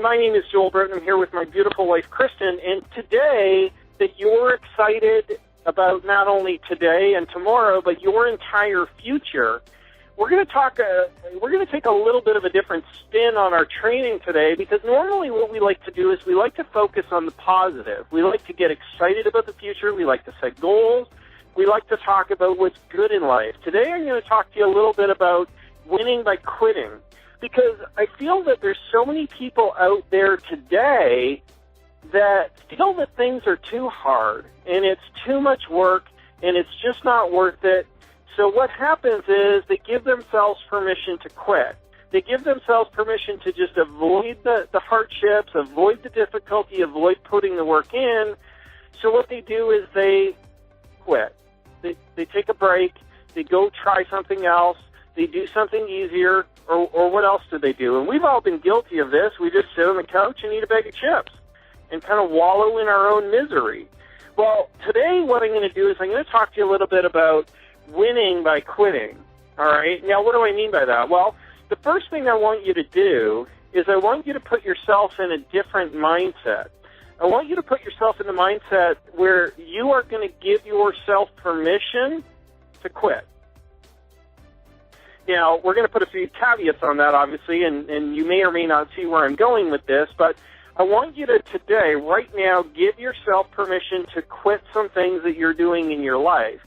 My name is Joel Burton. I'm here with my beautiful wife, Kristen, and today that you're excited about not only today and tomorrow, but your entire future, we're going to take a little bit of a different spin on our training today, because normally what we like to do is we like to focus on the positive. We like to get excited about the future. We like to set goals. We like to talk about what's good in life. Today I'm going to talk to you a little bit about winning by quitting, because I feel that there's so many people out there today that feel that things are too hard and it's too much work and it's just not worth it. So what happens is they give themselves permission to quit. They give themselves permission to just avoid the hardships, avoid the difficulty, avoid putting the work in. So what they do is they quit. They take a break. They go try something else. They do something easier, or what else do they do? And we've all been guilty of this. We just sit on the couch and eat a bag of chips and kind of wallow in our own misery. Well, today what I'm going to do is I'm going to talk to you a little bit about winning by quitting. All right? Now, what do I mean by that? Well, the first thing I want you to do is I want you to put yourself in a different mindset. I want you to put yourself in the mindset where you are going to give yourself permission to quit. Now, we're going to put a few caveats on that, obviously, and you may or may not see where I'm going with this, but I want you to today, right now, give yourself permission to quit some things that you're doing in your life.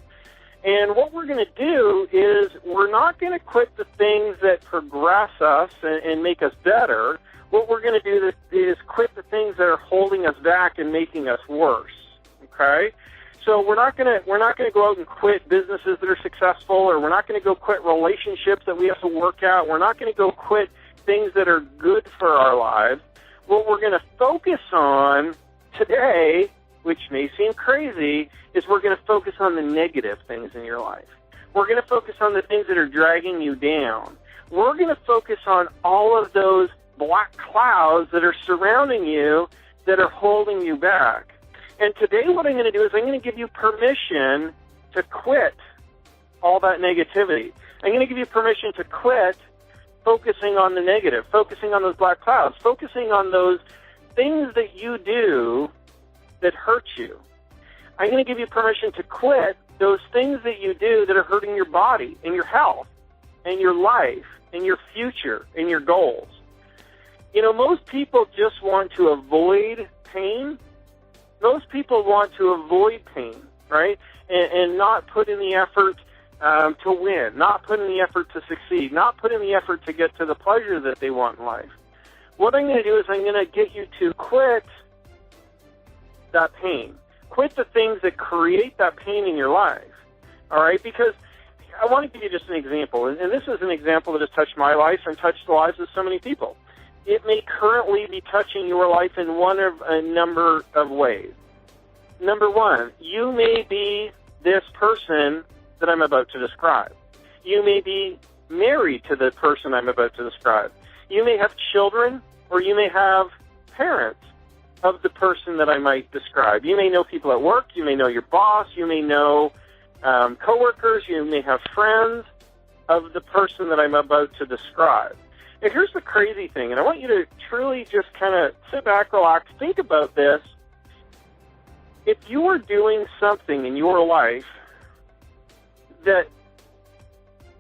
And what we're going to do is we're not going to quit the things that progress us and make us better. What we're going to do is quit the things that are holding us back and making us worse, okay? So we're not going to go out and quit businesses that are successful, or we're not going to go quit relationships that we have to work out. We're not going to go quit things that are good for our lives. What we're going to focus on today, which may seem crazy, is we're going to focus on the negative things in your life. We're going to focus on the things that are dragging you down. We're going to focus on all of those black clouds that are surrounding you that are holding you back. And today what I'm going to do is I'm going to give you permission to quit all that negativity. I'm going to give you permission to quit focusing on the negative, focusing on those black clouds, focusing on those things that you do that hurt you. I'm going to give you permission to quit those things that you do that are hurting your body and your health and your life and your future and your goals. You know, most people just want to avoid pain. Most people want to avoid pain, right? And not put in the effort to win, not put in the effort to succeed, not put in the effort to get to the pleasure that they want in life. What I'm going to do is I'm going to get you to quit that pain. Quit the things that create that pain in your life, all right? Because I want to give you just an example, and this is an example that has touched my life and touched the lives of so many people. It may currently be touching your life in one of a number of ways. Number one, you may be this person that I'm about to describe. You may be married to the person I'm about to describe. You may have children, or you may have parents of the person that I might describe. You may know people at work. You may know your boss. You may know coworkers. You may have friends of the person that I'm about to describe. And here's the crazy thing, and I want you to truly just kind of sit back, relax, think about this. If you are doing something in your life that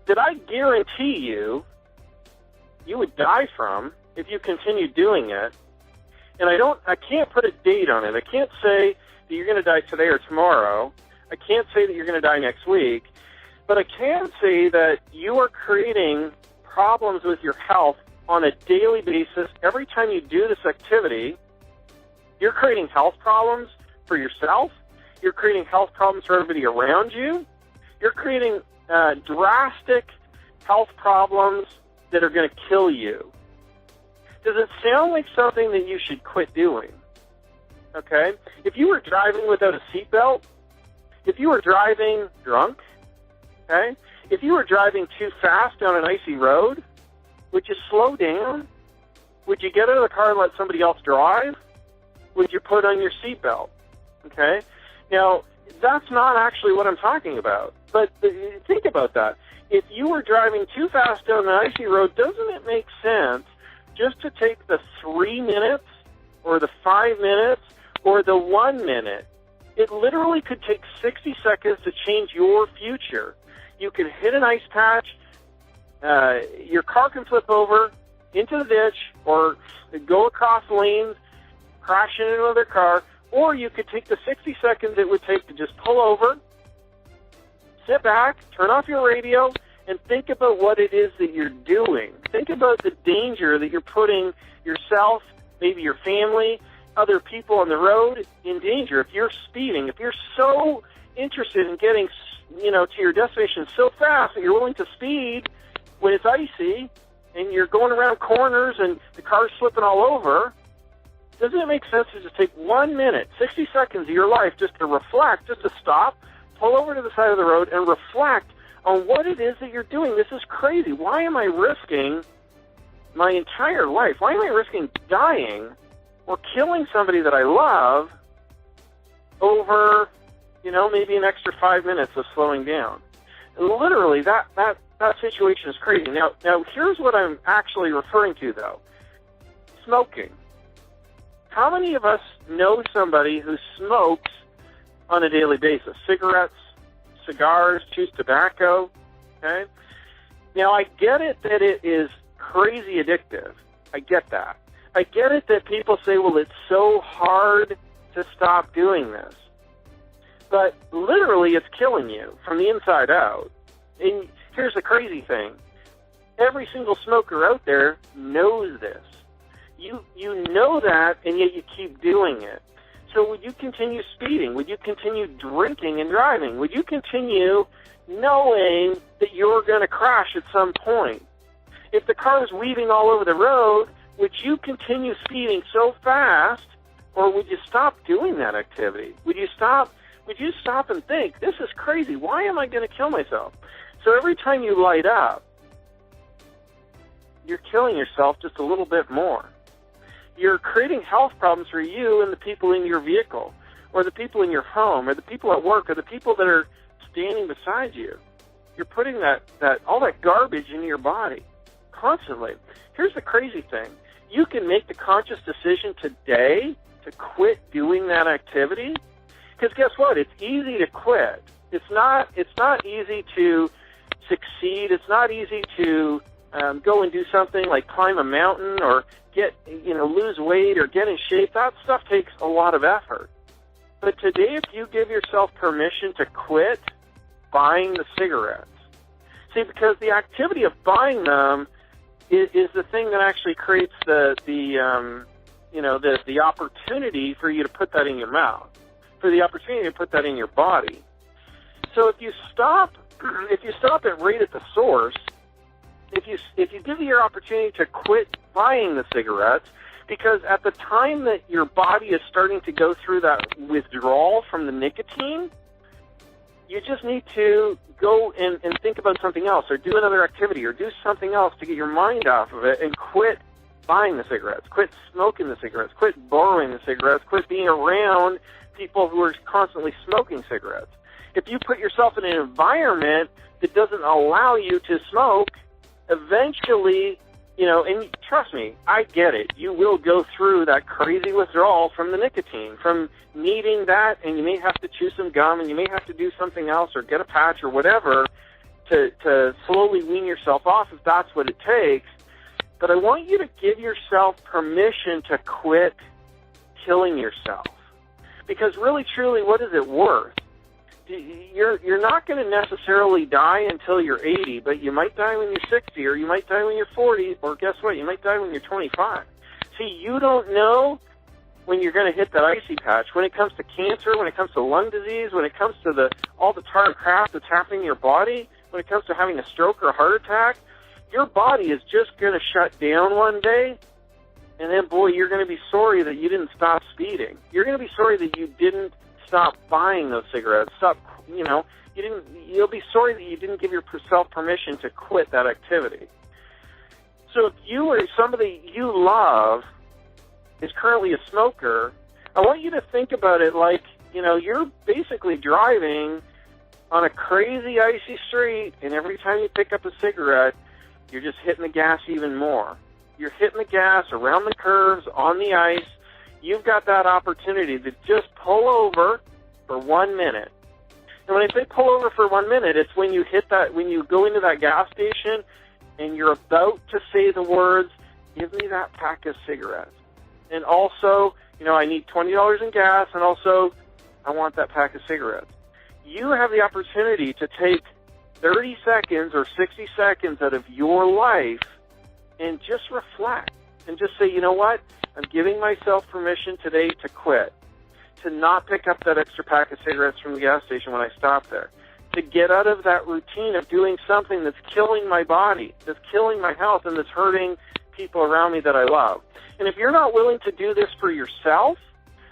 I guarantee you would die from if you continue doing it, and I can't put a date on it. I can't say that you're going to die today or tomorrow. I can't say that you're going to die next week, but I can say that you are creating problems with your health on a daily basis. Every time you do this activity, you're creating health problems for yourself. You're creating health problems for everybody around you. You're creating drastic health problems that are going to kill you. Does it sound like something that you should quit doing? Okay? If you were driving without a seatbelt, if you were driving drunk, okay? If you were driving too fast down an icy road, would you slow down? Would you get out of the car and let somebody else drive? Would you put on your seatbelt? Okay? Now, that's not actually what I'm talking about. But think about that. If you were driving too fast down an icy road, doesn't it make sense just to take the 3-minute 5 minutes or the 1 minute. It literally could take 60 seconds to change your future. You could hit an ice patch, your car can flip over into the ditch or go across lanes, crash into another car, or you could take the 60 seconds it would take to just pull over, sit back, turn off your radio, and think about what it is that you're doing. Think about the danger that you're putting yourself, maybe your family, other people on the road in danger. If you're speeding, if you're so interested in getting, to your destination so fast that you're willing to speed when it's icy and you're going around corners and the car's slipping all over, doesn't it make sense to just take 1 minute, 60 seconds of your life just to reflect, just to stop, pull over to the side of the road and reflect on what it is that you're doing? This is crazy. Why am I risking my entire life? Why am I risking dying or killing somebody that I love over, maybe an extra 5 minutes of slowing down? And literally, that situation is crazy. Now, here's what I'm actually referring to, though. Smoking. How many of us know somebody who smokes on a daily basis? Cigarettes, cigars, chews tobacco, okay? Now, I get it that it is crazy addictive. I get that. I get it that people say, well, it's so hard to stop doing this. But literally, it's killing you from the inside out. And here's the crazy thing. Every single smoker out there knows this. You know that, and yet you keep doing it. So would you continue speeding? Would you continue drinking and driving? Would you continue knowing that you're going to crash at some point? If the car is weaving all over the road, would you continue speeding so fast, or would you stop doing that activity? Would you stop and think, this is crazy, why am I going to kill myself? So every time you light up, you're killing yourself just a little bit more. You're creating health problems for you and the people in your vehicle, or the people in your home, or the people at work, or the people that are standing beside you. You're putting all that garbage into your body constantly. Here's the crazy thing. You can make the conscious decision today to quit doing that activity, because guess what? It's easy to quit. It's not easy to succeed. It's not easy to go and do something like climb a mountain or lose weight or get in shape. That stuff takes a lot of effort. But today, if you give yourself permission to quit buying the cigarettes, see, because the activity of buying them is the thing that actually creates the opportunity for you to put that in your mouth, for the opportunity to put that in your body. So if you stop it right at the source, if you give your opportunity to quit buying the cigarettes, because at the time that your body is starting to go through that withdrawal from the nicotine, you just need to go and think about something else, or do another activity, or do something else to get your mind off of it, and quit buying the cigarettes, quit smoking the cigarettes, quit borrowing the cigarettes, quit being around people who are constantly smoking cigarettes. If you put yourself in an environment that doesn't allow you to smoke, eventually, and trust me, I get it. You will go through that crazy withdrawal from the nicotine, from needing that, and you may have to chew some gum, and you may have to do something else, or get a patch, or whatever, to slowly wean yourself off if that's what it takes. But I want you to give yourself permission to quit killing yourself. Because really, truly, what is it worth? You're not going to necessarily die until you're 80, but you might die when you're 60, or you might die when you're 40, or guess what? You might die when you're 25. See, you don't know when you're going to hit that icy patch. When it comes to cancer, when it comes to lung disease, when it comes to all the tar and crap that's happening in your body, when it comes to having a stroke or a heart attack, your body is just going to shut down one day, and then, boy, you're going to be sorry that you didn't stop speeding. You're going to be sorry that you didn't stop buying those cigarettes. You'll be sorry that you didn't give yourself permission to quit that activity. So if you or somebody you love is currently a smoker, I want you to think about it like, you're basically driving on a crazy icy street, and every time you pick up a cigarette, you're just hitting the gas even more. You're hitting the gas around the curves, on the ice. you've got that opportunity to just pull over for 1 minute. And when I say pull over for 1 minute, it's when you when you go into that gas station and you're about to say the words, give me that pack of cigarettes. And also, I need $20 in gas, and also, I want that pack of cigarettes. You have the opportunity to take 30 seconds or 60 seconds out of your life and just reflect and just say, you know what? I'm giving myself permission today to quit, to not pick up that extra pack of cigarettes from the gas station when I stop there, to get out of that routine of doing something that's killing my body, that's killing my health, and that's hurting people around me that I love. And if you're not willing to do this for yourself,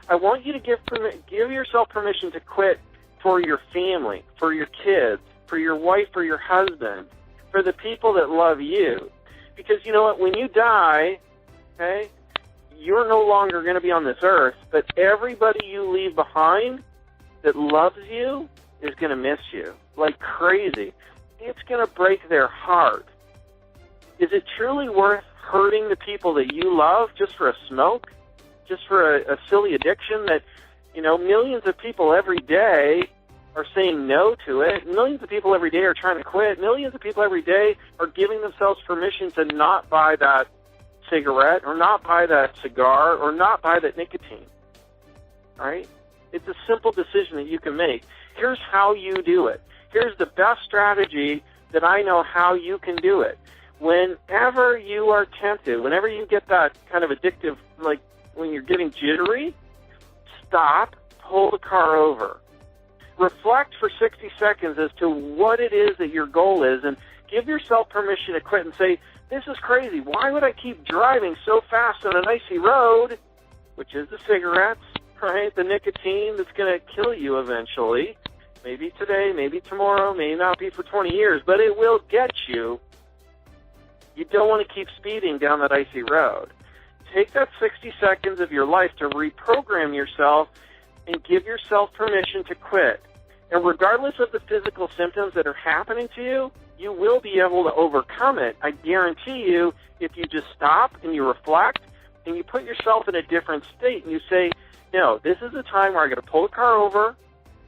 I want you to give yourself permission to quit for your family, for your kids, for your wife, for your husband, for the people that love you. Because you know what? When you die, okay, you're no longer going to be on this earth, but everybody you leave behind that loves you is going to miss you like crazy. It's going to break their heart. Is it truly worth hurting the people that you love just for a smoke, just for a silly addiction that, millions of people every day are saying no to it. Millions of people every day are trying to quit. Millions of people every day are giving themselves permission to not buy that cigarette or not buy that cigar or not buy that nicotine. All right? It's a simple decision that you can make. Here's how you do it. Here's the best strategy that I know how you can do it. Whenever you are tempted, whenever you get that kind of addictive, like when you're getting jittery, stop, pull the car over. Reflect for 60 seconds as to what it is that your goal is, and give yourself permission to quit and say, this is crazy. Why would I keep driving so fast on an icy road, which is the cigarettes, right? The nicotine that's going to kill you eventually. Maybe today, maybe tomorrow, may not be for 20 years, but it will get you. You don't want to keep speeding down that icy road. Take that 60 seconds of your life to reprogram yourself and give yourself permission to quit. And regardless of the physical symptoms that are happening to you, you will be able to overcome it. I guarantee you, if you just stop and you reflect and you put yourself in a different state and you say, no, this is the time where I'm going to pull the car over.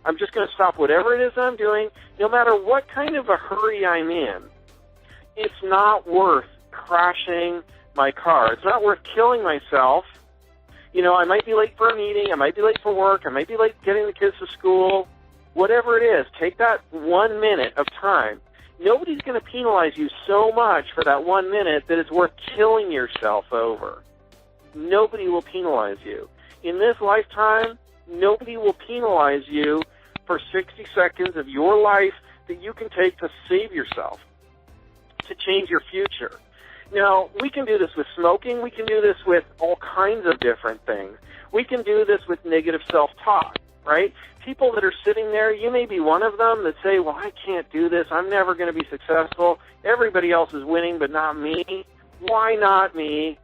I'm just going to stop whatever it is I'm doing, no matter what kind of a hurry I'm in. It's not worth crashing my car. It's not worth killing myself. I might be late for a meeting. I might be late for work. I might be late getting the kids to school. Whatever it is, take that 1 minute of time. Nobody's going to penalize you so much for that 1 minute that it's worth killing yourself over. Nobody will penalize you. In this lifetime, nobody will penalize you for 60 seconds of your life that you can take to save yourself, to change your future. Now, we can do this with smoking. We can do this with all kinds of different things. We can do this with negative self-talk, right? People that are sitting there, you may be one of them that say, well, I can't do this. I'm never going to be successful. Everybody else is winning, but not me. Why not me?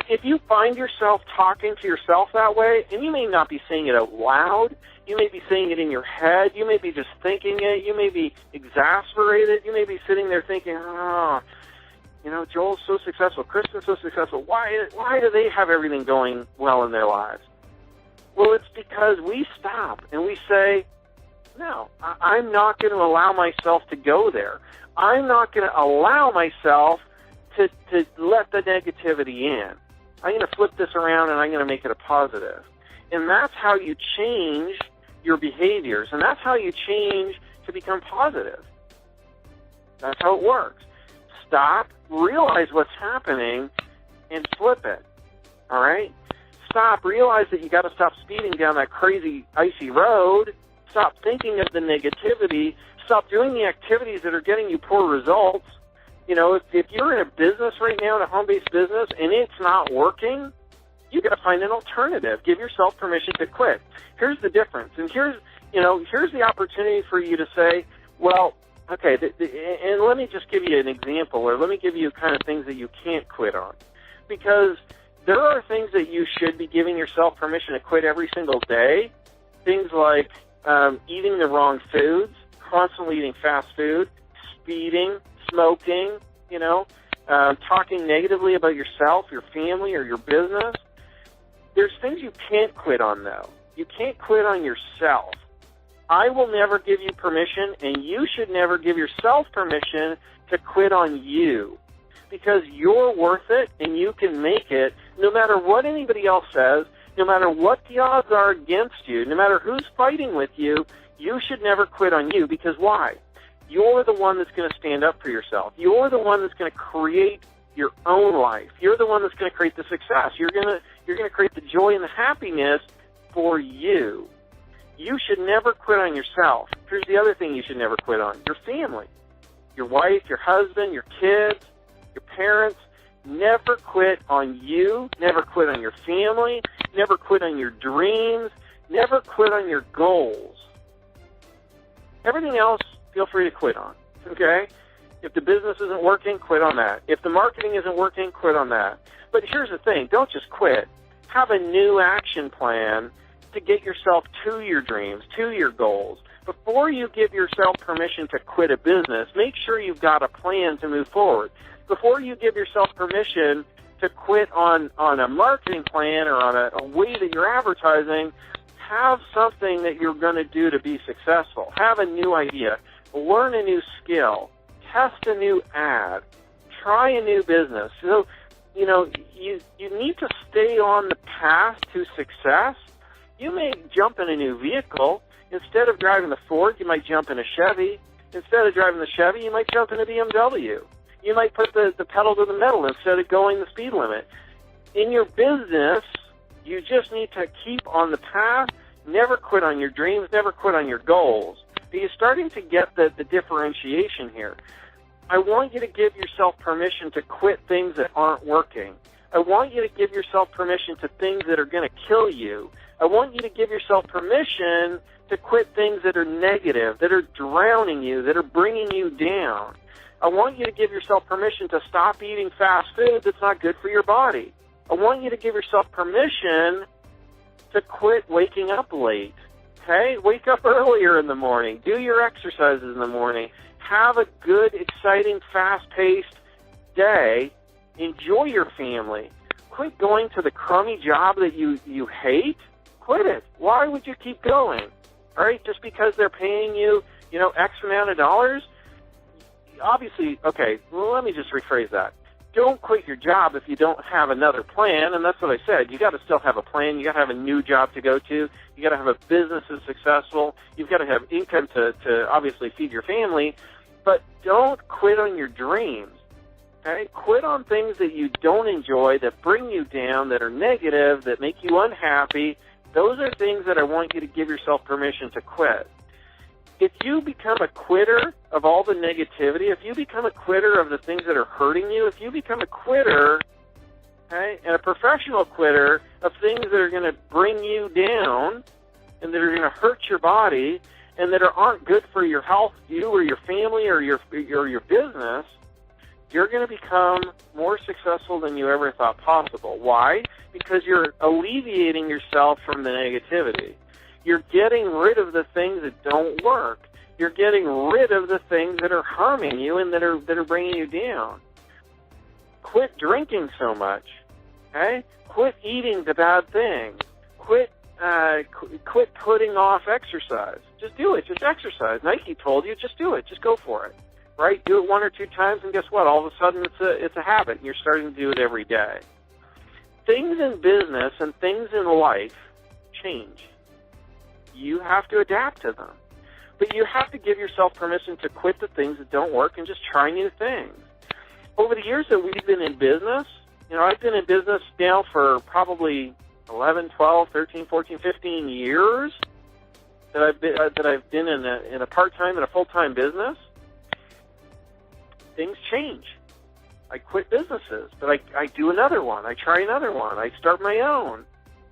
If you find yourself talking to yourself that way, and you may not be saying it out loud, you may be saying it in your head, you may be just thinking it, you may be exasperated, you may be sitting there thinking, Joel's so successful, Kristen's so successful, why do they have everything going well in their lives? Well, it's because we stop and we say, no, I'm not going to allow myself to go there. I'm not going to allow myself to let the negativity in. I'm going to flip this around and I'm going to make it a positive. And that's how you change your behaviors, and that's how you change to become positive. That's how it works. Stop, realize what's happening, and flip it. All right? Stop, realize that you got to stop speeding down that crazy icy road. Stop thinking of the negativity. Stop doing the activities that are getting you poor results. If you're in a business right now, in a home-based business, and it's not working, you got to find an alternative. Give yourself permission to quit. Here's the difference, and here's the opportunity for you to say, well, okay, and let me just give you an example, or let me give you kind of things that you can't quit on, because there are things that you should be giving yourself permission to quit every single day. Things like eating the wrong foods, constantly eating fast food, speeding, smoking, talking negatively about yourself, your family, or your business. There's things you can't quit on, though. You can't quit on yourself. I will never give you permission, and you should never give yourself permission to quit on you, because you're worth it and you can make it no matter what anybody else says, no matter what the odds are against you, no matter who's fighting with you. You should never quit on you, because why? You're the one that's going to stand up for yourself. You're the one that's going to create your own life. You're the one that's going to create the success. You're going to create the joy and the happiness for you. You should never quit on yourself. Here's the other thing you should never quit on: your family, your wife, your husband, your kids, your parents. Never quit on you. Never quit on your family. Never quit on your dreams. Never quit on your goals. Everything else, feel free to quit on, okay? If the business isn't working, quit on that. If the marketing isn't working, quit on that. But here's the thing: don't just quit. Have a new action plan to get yourself to your dreams, to your goals. Before you give yourself permission to quit a business, make sure you've got a plan to move forward. Before you give yourself permission to quit on a marketing plan or on a way that you're advertising, have something that you're going to do to be successful. Have a new idea. Learn a new skill. Test a new ad. Try a new business. So, you need to stay on the path to success. You may jump in a new vehicle. Instead of driving the Ford, you might jump in a Chevy. Instead of driving the Chevy, you might jump in a BMW. You might put the pedal to the metal instead of going the speed limit. In your business, you just need to keep on the path. Never quit on your dreams. Never quit on your goals. But you're starting to get the differentiation here. I want you to give yourself permission to quit things that aren't working. I want you to give yourself permission to things that are going to kill you. I want you to give yourself permission to quit things that are negative, that are drowning you, that are bringing you down. I want you to give yourself permission to stop eating fast food that's not good for your body. I want you to give yourself permission to quit waking up late. Okay? Wake up earlier in the morning. Do your exercises in the morning. Have a good, exciting, fast-paced day. Enjoy your family. Quit going to the crummy job that you hate. Quit it. Why would you keep going? All right? Just because they're paying you, X amount of dollars? Obviously, okay, well, let me just rephrase that. Don't quit your job if you don't have another plan, and that's what I said. You got to still have a plan. You got to have a new job to go to. You got to have a business that's successful. You've got to have income to obviously feed your family, but don't quit on your dreams. Okay? Quit on things that you don't enjoy, that bring you down, that are negative, that make you unhappy. Those are things that I want you to give yourself permission to quit. If you become a quitter of all the negativity, if you become a quitter of the things that are hurting you, if you become a quitter, okay, and a professional quitter of things that are going to bring you down and that are going to hurt your body and that aren't good for your health, you or your family or your business, you're going to become more successful than you ever thought possible. Why? Because you're alleviating yourself from the negativity. You're getting rid of the things that don't work. You're getting rid of the things that are harming you and that are bringing you down. Quit drinking so much. Okay? Quit eating the bad things. Quit putting off exercise. Just do it. Just exercise. Nike told you, just do it. Just go for it. Right? Do it 1 or 2 times, and guess what? All of a sudden, it's a habit, and you're starting to do it every day. Things in business and things in life change. You have to adapt to them. But you have to give yourself permission to quit the things that don't work and just try new things. Over the years that we've been in business, I've been in business now for probably 11, 12, 13, 14, 15 years that I've been in a part-time and a full-time business. Things change. I quit businesses, but I do another one. I try another one. I start my own.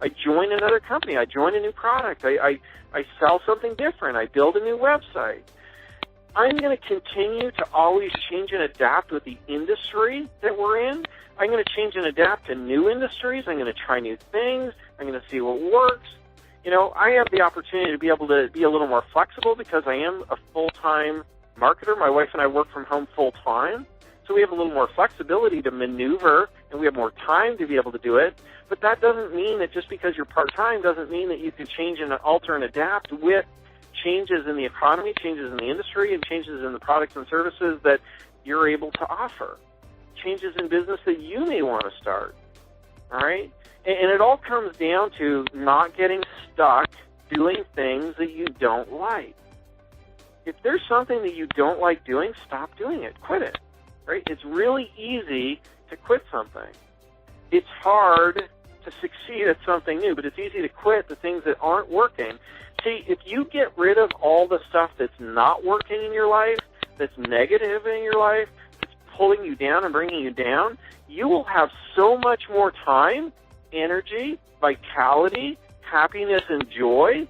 I join another company. I join a new product. I sell something different. I build a new website. I'm going to continue to always change and adapt with the industry that we're in. I'm going to change and adapt to new industries. I'm going to try new things. I'm going to see what works. I have the opportunity to be able to be a little more flexible because I am a full-time marketer. My wife and I work from home full-time. So we have a little more flexibility to maneuver and we have more time to be able to do it. But that doesn't mean that just because you're part-time doesn't mean that you can change and alter and adapt with changes in the economy, changes in the industry, and changes in the products and services that you're able to offer, changes in business that you may want to start, all right? And it all comes down to not getting stuck doing things that you don't like. If there's something that you don't like doing, stop doing it. Quit it, right? It's really easy to quit something. It's hard to succeed at something new, but it's easy to quit the things that aren't working. See, if you get rid of all the stuff that's not working in your life, that's negative in your life, that's pulling you down and bringing you down, you will have so much more time, energy, vitality, happiness, and joy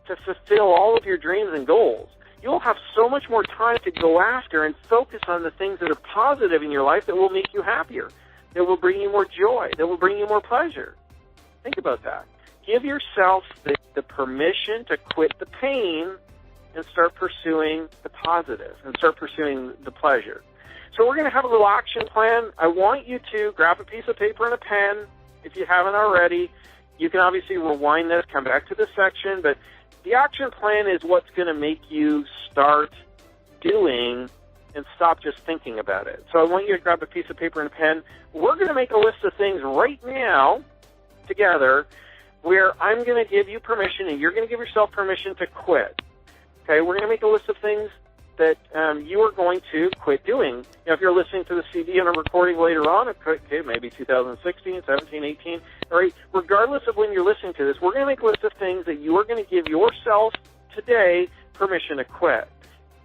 to fulfill all of your dreams and goals. You'll have so much more time to go after and focus on the things that are positive in your life that will make you happier, that will bring you more joy, that will bring you more pleasure. Think about that. Give yourself the permission to quit the pain and start pursuing the positive and start pursuing the pleasure. So we're going to have a little action plan. I want you to grab a piece of paper and a pen if you haven't already. You can obviously rewind this, come back to this section, but the action plan is what's going to make you start doing and stop just thinking about it. So I want you to grab a piece of paper and a pen. We're going to make a list of things right now together where I'm going to give you permission and you're going to give yourself permission to quit. Okay, we're going to make a list of things that you are going to quit doing. You know, if you're listening to the CD and a recording later on, okay, maybe 2016, 17, 18, all right, regardless of when you're listening to this, we're going to make a list of things that you are going to give yourself today permission to quit.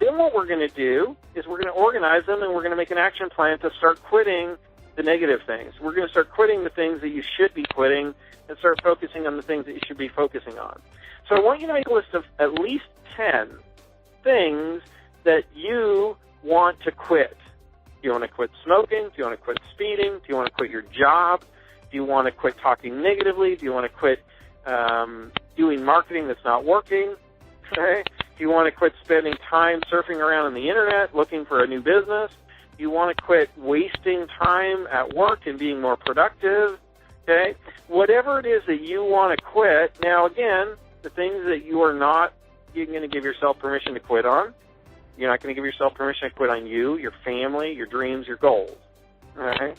Then what we're going to do is we're going to organize them and we're going to make an action plan to start quitting the negative things. We're going to start quitting the things that you should be quitting and start focusing on the things that you should be focusing on. So I want you to make a list of at least 10 things that you want to quit. Do you want to quit smoking? Do you want to quit speeding? Do you want to quit your job? Do you want to quit talking negatively? Do you want to quit doing marketing that's not working? Okay. Do you want to quit spending time surfing around on the internet looking for a new business? Do you want to quit wasting time at work and being more productive? Okay. Whatever it is that you want to quit. Now, again, the things that you are not, you're going to give yourself permission to quit on. You're not going to give yourself permission to quit on you, your family, your dreams, your goals. All right?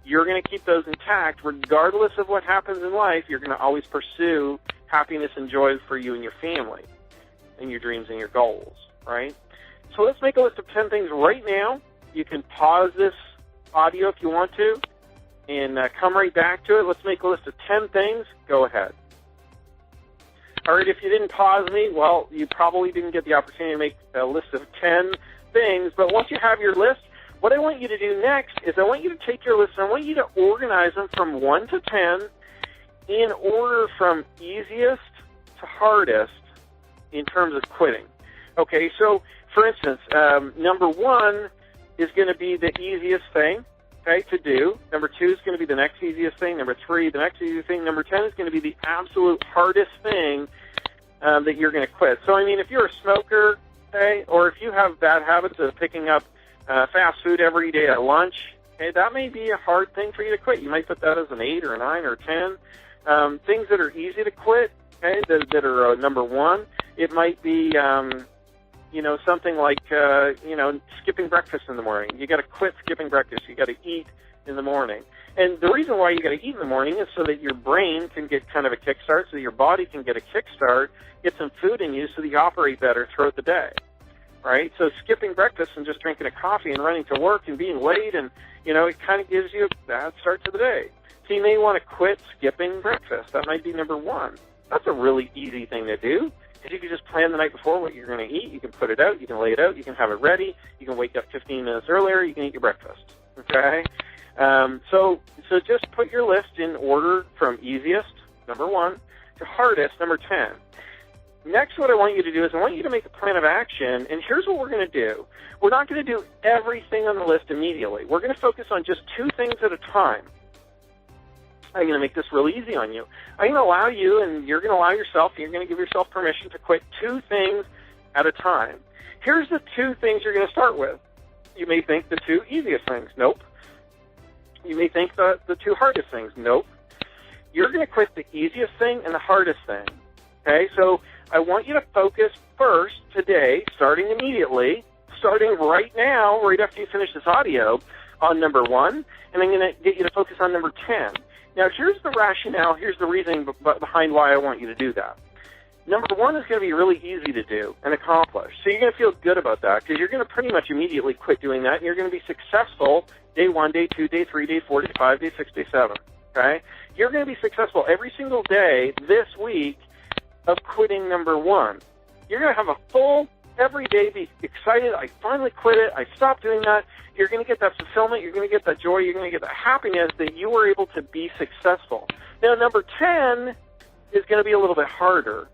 You're going to keep those intact regardless of what happens in life. You're going to always pursue happiness and joy for you and your family and your dreams and your goals, right? So let's make a list of 10 things right now. You can pause this audio if you want to and come right back to it. Let's make a list of 10 things. Go ahead. All right, if you didn't pause me, well, you probably didn't get the opportunity to make a list of 10 things. But once you have your list, what I want you to do next is I want you to take your list and I want you to organize them from 1 to 10 in order from easiest to hardest in terms of quitting. Okay, so for instance, number 1 is going to be the easiest thing, okay, to do. Number 2 is going to be the next easiest thing. Number 3, the next easiest thing. Number 10 is going to be the absolute hardest thing that you're going to quit. So, I mean, if you're a smoker, okay, or if you have bad habits of picking up fast food every day at lunch, okay, that may be a hard thing for you to quit. You might put that as an 8 or a 9 or a 10. Things that are easy to quit, okay, that are number 1, it might be, something like, skipping breakfast in the morning. You got to quit skipping breakfast. You got to eat in the morning. And the reason why you got to eat in the morning is so that your brain can get kind of a kickstart, so that your body can get a kickstart, get some food in you so that you operate better throughout the day, right? So skipping breakfast and just drinking a coffee and running to work and being late and, it kind of gives you a bad start to the day. So you may want to quit skipping breakfast. That might be number 1. That's a really easy thing to do. Because you can just plan the night before what you're going to eat. You can put it out. You can lay it out. You can have it ready. You can wake up 15 minutes earlier. You can eat your breakfast. Okay? So just put your list in order from easiest, number 1, to hardest, number 10. Next, what I want you to do is I want you to make a plan of action. And here's what we're going to do. We're not going to do everything on the list immediately. We're going to focus on just 2 things at a time. I'm going to make this really easy on you. I'm going to allow you, and you're going to allow yourself, you're going to give yourself permission to quit 2 things at a time. Here's the 2 things you're going to start with. You may think the 2 easiest things. Nope. You may think the two hardest things. Nope. You're going to quit the easiest thing and the hardest thing. Okay, so I want you to focus first today, starting immediately, starting right now, right after you finish this audio, on number 1, and I'm going to get you to focus on number 10. Now, here's the rationale, here's the reasoning behind why I want you to do that. Number 1 is going to be really easy to do and accomplish. So you're going to feel good about that because you're going to pretty much immediately quit doing that, and you're going to be successful day 1, day 2, day 3, day 4, day 5, day 6, day 7. Okay? You're going to be successful every single day this week of quitting number 1. You're going to have a full, every day, be excited, I finally quit it, I stopped doing that. You're going to get that fulfillment, you're going to get that joy, you're going to get that happiness that you were able to be successful. Now, number 10 is going to be a little bit harder.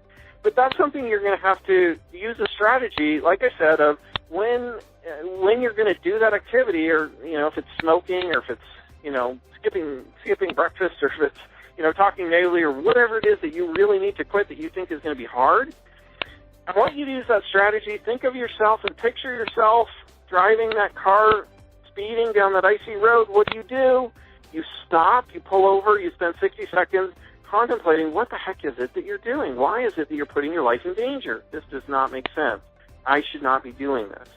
But that's something you're going to have to use a strategy, like I said, of when you're going to do that activity, or if it's smoking, or if it's skipping breakfast, or if it's talking negatively, or whatever it is that you really need to quit that you think is going to be hard. I want you to use that strategy. Think of yourself and picture yourself driving that car, speeding down that icy road. What do? You stop, you pull over, you spend 60 seconds contemplating, what the heck is it that you're doing? Why is it that you're putting your life in danger? This does not make sense. I should not be doing this.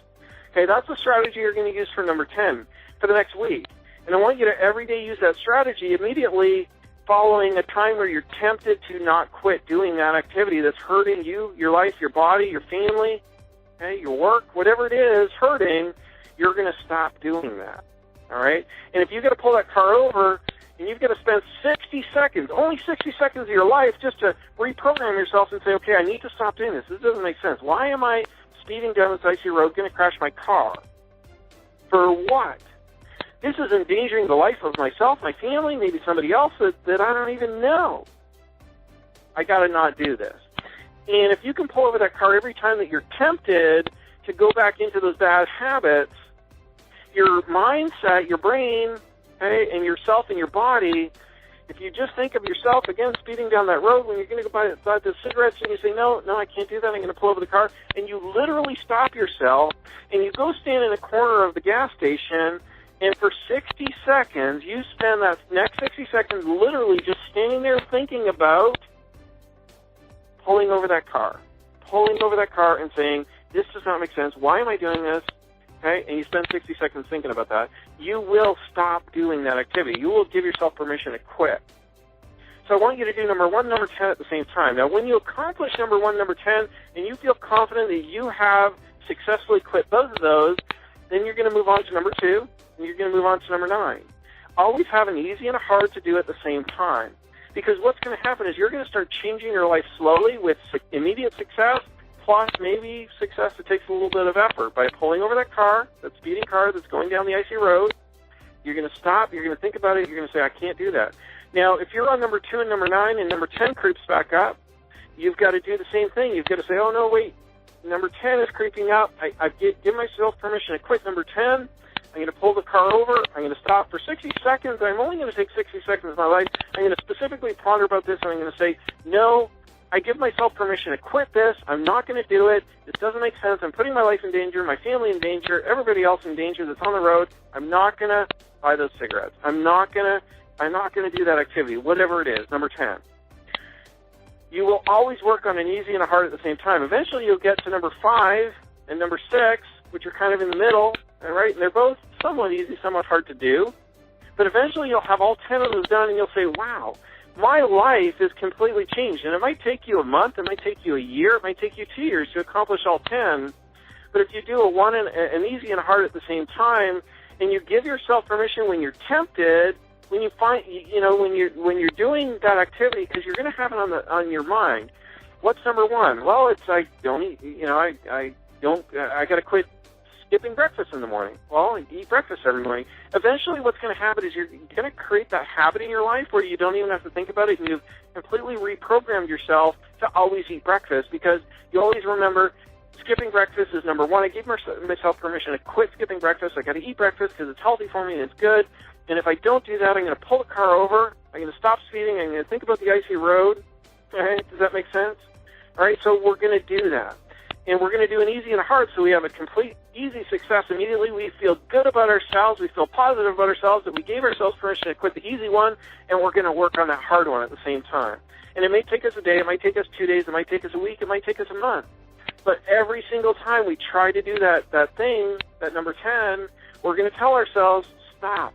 Okay, that's the strategy you're going to use for number 10 for the next week. And I want you to every day use that strategy immediately following a time where you're tempted to not quit doing that activity that's hurting you, your life, your body, your family, okay, your work, whatever it is hurting, you're going to stop doing that. All right? And if you've got to pull that car over, and you've got to spend 60 seconds, only 60 seconds of your life, just to reprogram yourself and say, okay, I need to stop doing this. This doesn't make sense. Why am I speeding down this icy road, going to crash my car? For what? This is endangering the life of myself, my family, maybe somebody else that I don't even know. I got to not do this. And if you can pull over that car every time that you're tempted to go back into those bad habits, your mindset, your brain, okay, and yourself and your body, if you just think of yourself, again, speeding down that road when you're going to go buy the cigarettes and you say, no, I can't do that, I'm going to pull over the car, and you literally stop yourself and you go stand in a corner of the gas station, and for 60 seconds, you spend that next 60 seconds literally just standing there thinking about pulling over that car and saying, this does not make sense, why am I doing this? Okay, and you spend 60 seconds thinking about that, you will stop doing that activity. You will give yourself permission to quit. So I want you to do number 1 and number 10 at the same time. Now, when you accomplish number 1 and number 10, and you feel confident that you have successfully quit both of those, then you're going to move on to number 2, and you're going to move on to number 9. Always have an easy and a hard to do at the same time. Because what's going to happen is you're going to start changing your life slowly with immediate success, plus maybe success that takes a little bit of effort. By pulling over that car, that speeding car that's going down the icy road, you're going to stop, you're going to think about it, you're going to say, I can't do that. Now, if you're on number 2 and number 9 and number 10 creeps back up, you've got to do the same thing. You've got to say, oh, no, wait, number 10 is creeping up. I give myself permission to quit number 10. I'm going to pull the car over. I'm going to stop for 60 seconds. I'm only going to take 60 seconds of my life. I'm going to specifically ponder about this, and I'm going to say, no, I give myself permission to quit this. I'm not going to do it. This doesn't make sense. I'm putting my life in danger, my family in danger, everybody else in danger that's on the road. I'm not going to buy those cigarettes. I'm not going to do that activity, whatever it is, number 10. You will always work on an easy and a hard at the same time. Eventually you'll get to number 5 and number 6, which are kind of in the middle, all right? And they're both somewhat easy, somewhat hard to do. But eventually you'll have all 10 of those done, and you'll say, wow, my life is completely changed. And it might take you a month, it might take you a year, it might take you 2 years to accomplish all 10. But if you do an easy and a hard at the same time, and you give yourself permission when you're tempted, when you find, when you're doing that activity, because you're going to have it on your mind. What's number 1? Well, it's I don't eat. I got to quit skipping breakfast in the morning. Well, I eat breakfast every morning. Eventually, what's going to happen is you're going to create that habit in your life where you don't even have to think about it, and you've completely reprogrammed yourself to always eat breakfast, because you always remember skipping breakfast is number 1. I gave myself permission to quit skipping breakfast. I got to eat breakfast because it's healthy for me and it's good. And if I don't do that, I'm going to pull the car over. I'm going to stop speeding. I'm going to think about the icy road. All right, does that make sense? All right, so we're going to do that. And we're going to do an easy and a hard, so we have a complete easy success immediately. We feel good about ourselves. We feel positive about ourselves that we gave ourselves permission to quit the easy one, and we're going to work on that hard one at the same time. And it may take us a day, it might take us 2 days, it might take us a week, it might take us a month. But every single time we try to do that thing, that number 10, we're going to tell ourselves, stop.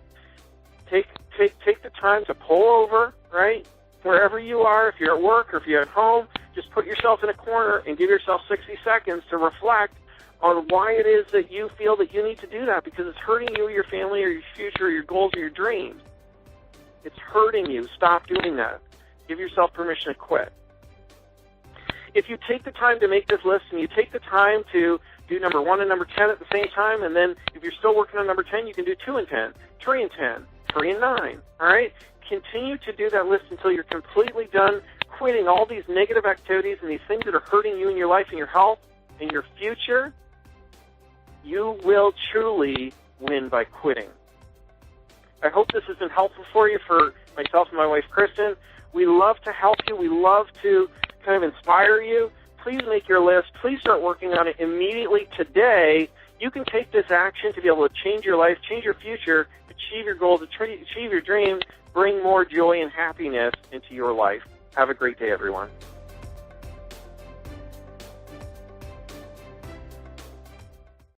Take the time to pull over, right? Wherever you are, if you're at work or if you're at home, just put yourself in a corner and give yourself 60 seconds to reflect on why it is that you feel that you need to do that, because it's hurting you or your family or your future or your goals or your dreams. It's hurting you. Stop doing that. Give yourself permission to quit. If you take the time to make this list and you take the time to do number 1 and number 10 at the same time, and then if you're still working on number 10, you can do 2 and 10, 3 and 10, 3 and 9, all right? Continue to do that list until you're completely done quitting all these negative activities and these things that are hurting you in your life and your health and your future. You will truly win by quitting. I hope this has been helpful for you, for myself and my wife, Kristen. We love to help you. We love to kind of inspire you. Please make your list. Please start working on it immediately today. You can take this action to be able to change your life, change your future, achieve your goals, achieve your dreams, bring more joy and happiness into your life. Have a great day, everyone.